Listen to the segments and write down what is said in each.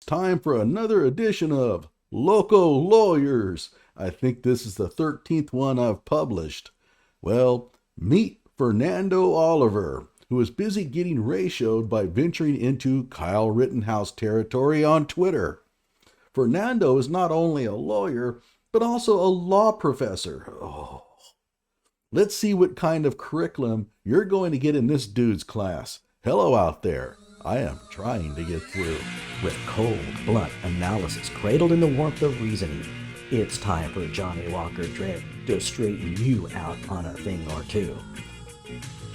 Time for another edition of Loco Lawyers. I think this is the 13th one I've published. Well, meet Fernando Oliver, who is busy getting ratioed by venturing into Kyle Rittenhouse territory on Twitter. Fernando is not only a lawyer, but also a law professor. Oh. Let's see what kind of curriculum you're going to get in this dude's class. Hello out there. I am trying to get through. With cold, blunt analysis cradled in the warmth of reasoning, it's time for Johnny Walker Dredd to straighten you out on a thing or two.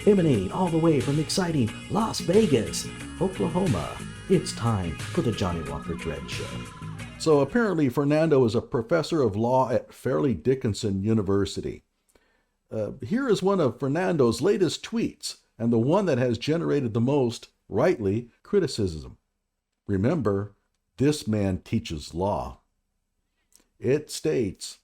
Emanating all the way from exciting Las Vegas, Oklahoma, it's time for the Johnny Walker Dredd Show. So apparently Fernando is a professor of law at Fairleigh Dickinson University. Here is one of Fernando's latest tweets, and the one that has generated the most, rightly, criticism. Remember, this man teaches law. It states,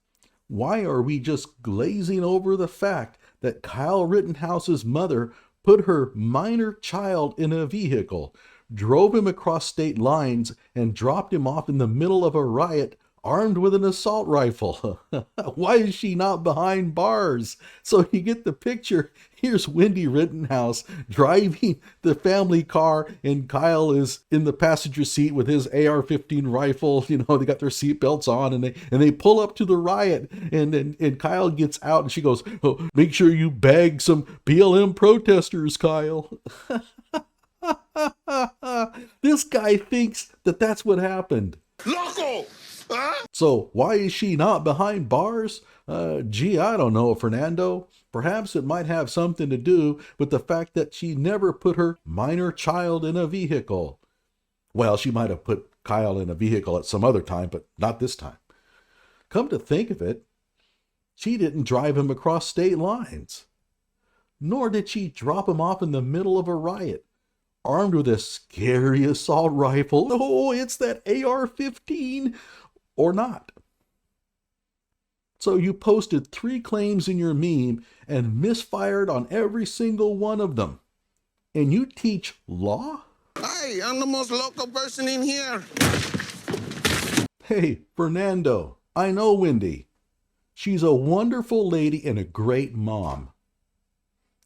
"Why are we just glazing over the fact that Kyle Rittenhouse's mother put her minor child in a vehicle, drove him across state lines, and dropped him off in the middle of a riot armed with an assault rifle? Why is she not behind bars?" So you get the picture. Here's Wendy Rittenhouse driving the family car, and Kyle is in the passenger seat with his AR-15 rifle. You know, they got their seatbelts on, and they pull up to the riot, and Kyle gets out, and she goes, "Oh, make sure you bag some BLM protesters, Kyle." This guy thinks that that's what happened. Loco! Huh? So why is she not behind bars? Gee, I don't know, Fernando. Perhaps it might have something to do with the fact that she never put her minor child in a vehicle. Well, she might have put Kyle in a vehicle at some other time, but not this time. Come to think of it, she didn't drive him across state lines. Nor did she drop him off in the middle of a riot, armed with a scary assault rifle. Oh, it's that AR-15. Or not. So you posted 3 claims in your meme and misfired on every single one of them. And you teach law? Hey, I'm the most local person in here. Hey, Fernando, I know Wendy. She's a wonderful lady and a great mom.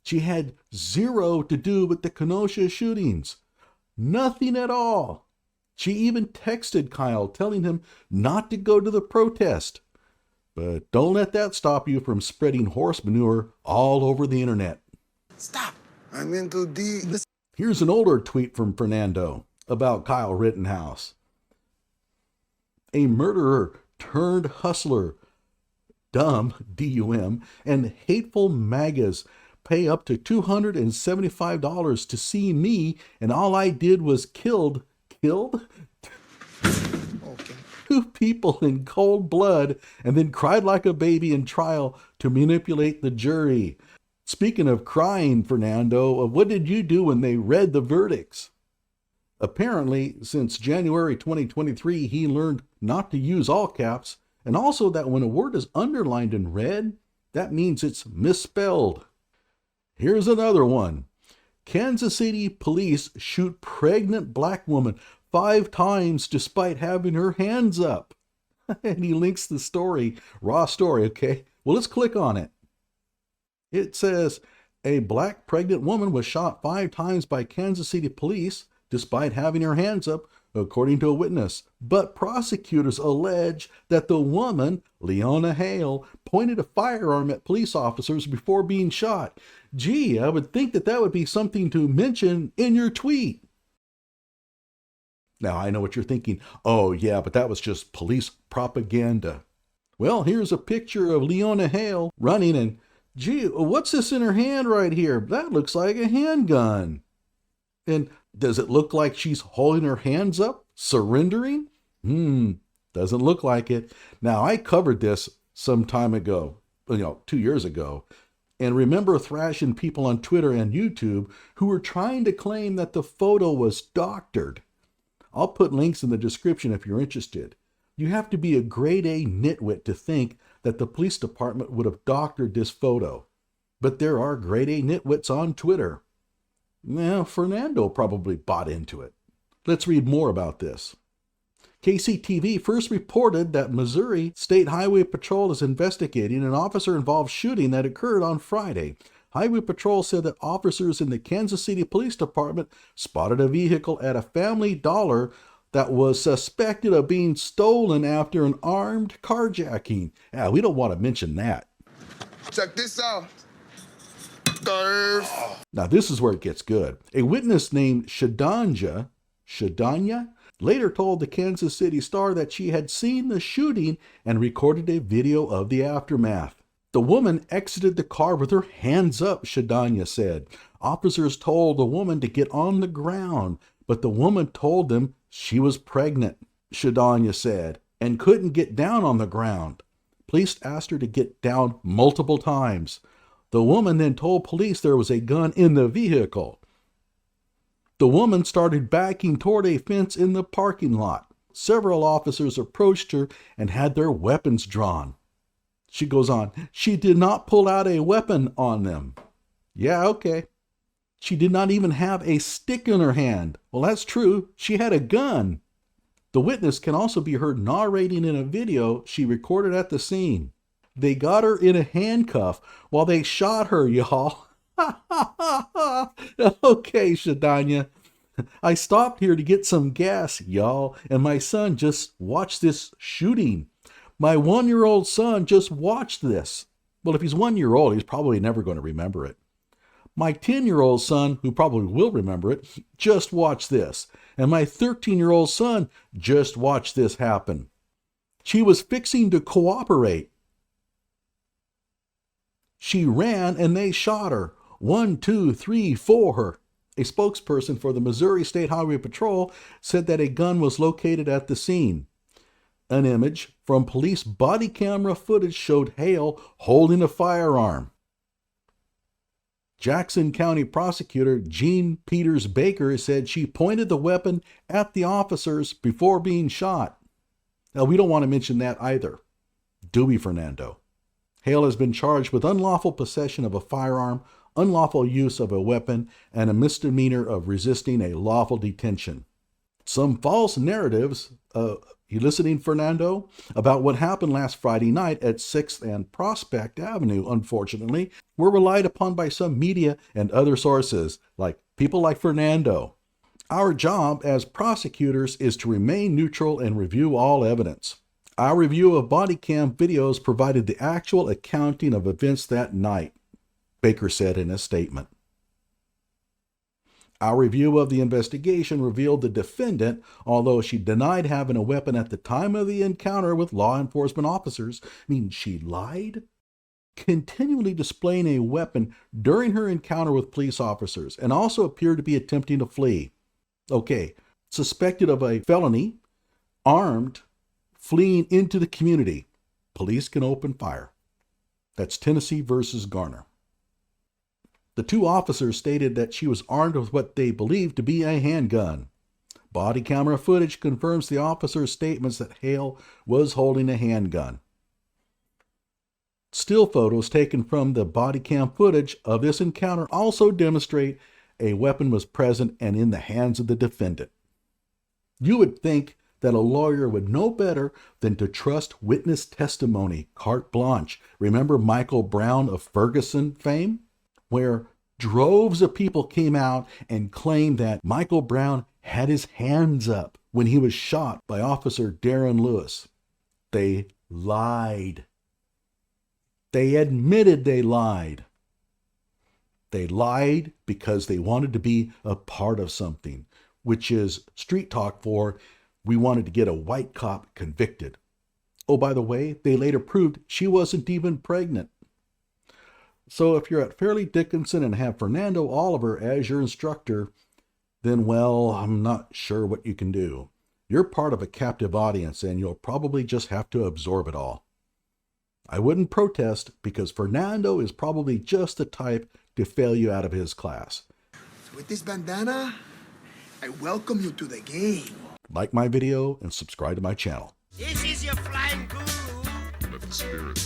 She had 0 to do with the Kenosha shootings. Nothing at all. She even texted Kyle telling him not to go to the protest. But don't let that stop you from spreading horse manure all over the internet. Stop. I'm in too deep. Here's an older tweet from Fernando about Kyle Rittenhouse. "A murderer turned hustler, dumb, D-U-M, and hateful MAGAs pay up to $275 to see me, and all I did was killed 2 people in cold blood, and then cried like a baby in trial to manipulate the jury." Speaking of crying, Fernando, what did you do when they read the verdicts? Apparently, since January 2023, he learned not to use all caps, and also that when a word is underlined in red, that means it's misspelled. Here's another one. "Kansas City police shoot pregnant black woman 5 times despite having her hands up." And he links the story, raw story, okay? Well, let's click on it. It says, "A black pregnant woman was shot 5 times by Kansas City police despite having her hands up, according to a witness. But prosecutors allege that the woman, Leonna Hale, pointed a firearm at police officers before being shot." Gee, I would think that would be something to mention in your tweet. Now, I know what you're thinking. Oh, yeah, but that was just police propaganda. Well, here's a picture of Leonna Hale running, and gee, what's this in her hand right here? That looks like a handgun. And does it look like she's holding her hands up, surrendering? Doesn't look like it. Now, I covered this some time ago, 2 years ago, and remember thrashing people on Twitter and YouTube who were trying to claim that the photo was doctored. I'll put links in the description if you're interested. You have to be a grade A nitwit to think that the police department would have doctored this photo. But there are grade A nitwits on Twitter. Now, Fernando probably bought into it. Let's read more about this. KCTV first reported that Missouri State Highway Patrol is investigating an officer-involved shooting that occurred on Friday. Highway Patrol said that officers in the Kansas City Police Department spotted a vehicle at a Family Dollar that was suspected of being stolen after an armed carjacking. Yeah, we don't want to mention that. Check this out. Curve. Now this is where it gets good. A witness named Shadanya, later told the Kansas City Star that she had seen the shooting and recorded a video of the aftermath. The woman exited the car with her hands up, Shadanya said. Officers told the woman to get on the ground, but the woman told them she was pregnant, Shadanya said, and couldn't get down on the ground. Police asked her to get down multiple times. The woman then told police there was a gun in the vehicle. The woman started backing toward a fence in the parking lot. Several officers approached her and had their weapons drawn. She goes on, she did not pull out a weapon on them. Yeah, okay. She did not even have a stick in her hand. Well, that's true. She had a gun. The witness can also be heard narrating in a video she recorded at the scene. They got her in a handcuff while they shot her, y'all. Okay, Shadanya. I stopped here to get some gas, y'all, and my son just watched this shooting. My 1-year-old son just watched this. Well, if he's 1 year old, he's probably never going to remember it. My 10-year-old son, who probably will remember it, just watched this. And my 13-year-old son just watched this happen. She was fixing to cooperate. She ran and they shot her. 1, 2, 3, 4. A spokesperson for the Missouri State Highway Patrol said that a gun was located at the scene. An image from police body camera footage showed Hale holding a firearm. Jackson County prosecutor Jean Peters Baker said she pointed the weapon at the officers before being shot. Now, we don't want to mention that either, do we, Fernando? Hale has been charged with unlawful possession of a firearm, unlawful use of a weapon, and a misdemeanor of resisting a lawful detention. Some false narratives, you listening, Fernando, about what happened last Friday night at 6th and Prospect Avenue, unfortunately, were relied upon by some media and other sources, like people like Fernando. Our job as prosecutors is to remain neutral and review all evidence. Our review of body cam videos provided the actual accounting of events that night, Baker said in a statement. Our review of the investigation revealed the defendant, although she denied having a weapon at the time of the encounter with law enforcement officers, she lied, continually displaying a weapon during her encounter with police officers, and also appeared to be attempting to flee. Okay, suspected of a felony, armed, fleeing into the community. Police can open fire. That's Tennessee versus Garner. The two officers stated that she was armed with what they believed to be a handgun. Body camera footage confirms the officers' statements that Hale was holding a handgun. Still photos taken from the body cam footage of this encounter also demonstrate a weapon was present and in the hands of the defendant. You would think that a lawyer would know better than to trust witness testimony carte blanche. Remember Michael Brown of Ferguson fame? Where droves of people came out and claimed that Michael Brown had his hands up when he was shot by Officer Darren Lewis. They lied. They admitted they lied. They lied because they wanted to be a part of something, which is street talk for we wanted to get a white cop convicted. Oh, by the way, they later proved she wasn't even pregnant. So if you're at Fairleigh Dickinson and have Fernando Oliver as your instructor, then, well, I'm not sure what you can do. You're part of a captive audience and you'll probably just have to absorb it all. I wouldn't protest because Fernando is probably just the type to fail you out of his class. With this bandana, I welcome you to the game. Like my video and subscribe to my channel. This is your flying guru. Let the spirit